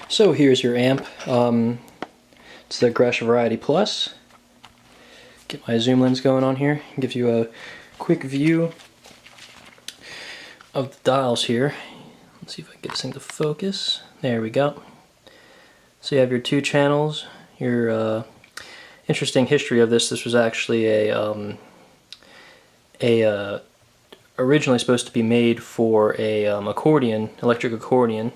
So here's your amp. It's the Gretsch Variety Plus. Get my zoom lens going on here. Give you a quick view of the dials here. Let's see if I can get this thing to focus. There we go. So you have your two channels. Your interesting history of this. This was actually originally supposed to be made for a accordion, electric accordion.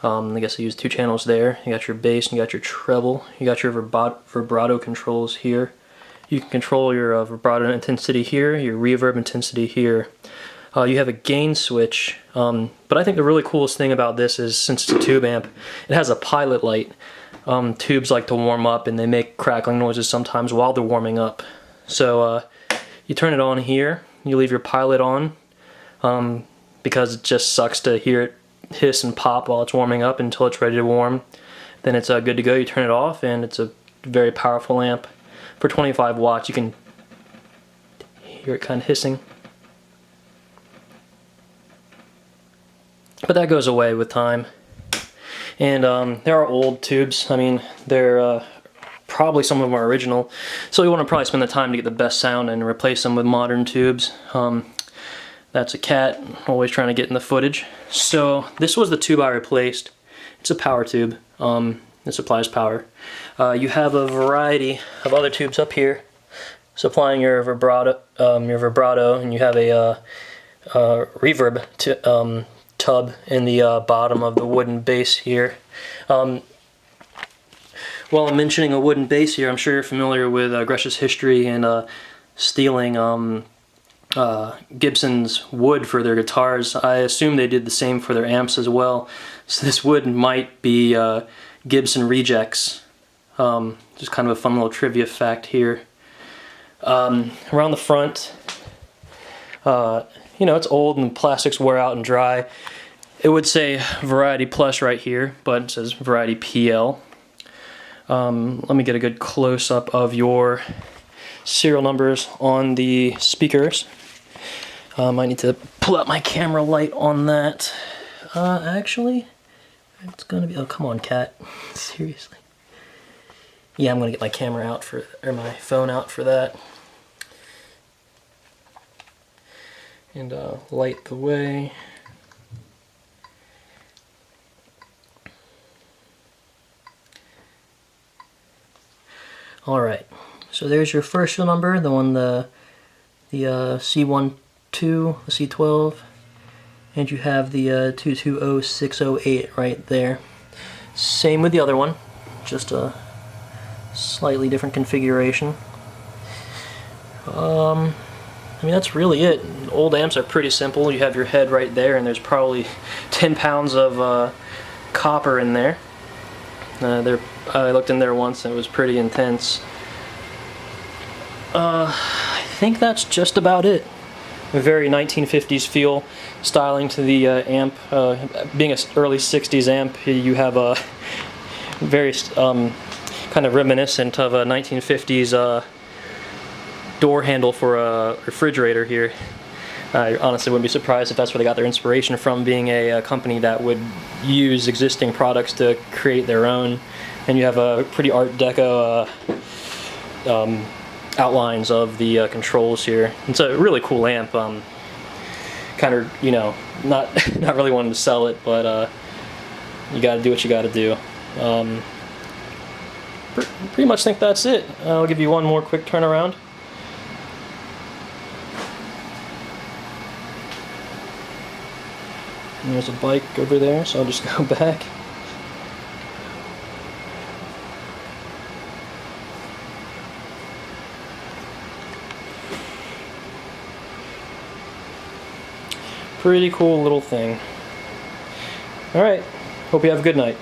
I guess I used two channels there. You got your bass and you got your treble. You got your vibrato controls here. You can control your vibrato intensity here, your reverb intensity here. You have a gain switch, but I think the really coolest thing about this is, since it's a tube amp, it has a pilot light. Tubes like to warm up and they make crackling noises sometimes while they're warming up. So you turn it on here, you leave your pilot on, because it just sucks to hear it hiss and pop while it's warming up until it's ready to warm. Then it's good to go. You turn it off and it's a very powerful amp. For 25 watts you can hear it kind of hissing. But that goes away with time. And there are old tubes. I mean, they're probably some of them are original. So you want to probably spend the time to get the best sound and replace them with modern tubes. That's a cat, always trying to get in the footage. So this was the tube I replaced. It's a power tube. It supplies power. You have a variety of other tubes up here supplying your vibrato, and you have a reverb tub in the bottom of the wooden base here. While I'm mentioning a wooden base here, I'm sure you're familiar with Gretsch's history and stealing Gibson's wood for their guitars. I assume they did the same for their amps as well. So this wood might be Gibson rejects. Just kind of a fun little trivia fact here. Around the front, you know, it's old and the plastics wear out and dry. It would say Variety Plus right here, but it says Variety PL. Let me get a good close-up of your serial numbers on the speakers. I need to pull out my camera light on that. Actually, it's gonna be, oh come on cat, seriously. Yeah, I'm gonna get my camera out for, or my phone out for that. And light the way. Alright, so there's your first serial number, the one, the C12, the C12, and you have the 220608 right there. Same with the other one, just a slightly different configuration. I mean, that's really it. Old amps are pretty simple. You have your head right there, and there's probably 10 pounds of copper in there. I looked in there once and it was pretty intense. I think that's just about it. A very 1950s feel, styling to the amp. Being an early 60s amp, you have a very kind of reminiscent of a 1950s door handle for a refrigerator here. I honestly wouldn't be surprised if that's where they got their inspiration from, being a company that would use existing products to create their own. And you have a pretty Art Deco outlines of the controls here. It's a really cool amp. Kind of, you know, not really wanting to sell it, but you got to do what you got to do. Pretty much think that's it. I'll give you one more quick turnaround. And there's a bike over there, so I'll just go back. Pretty cool little thing. Alright, hope you have a good night.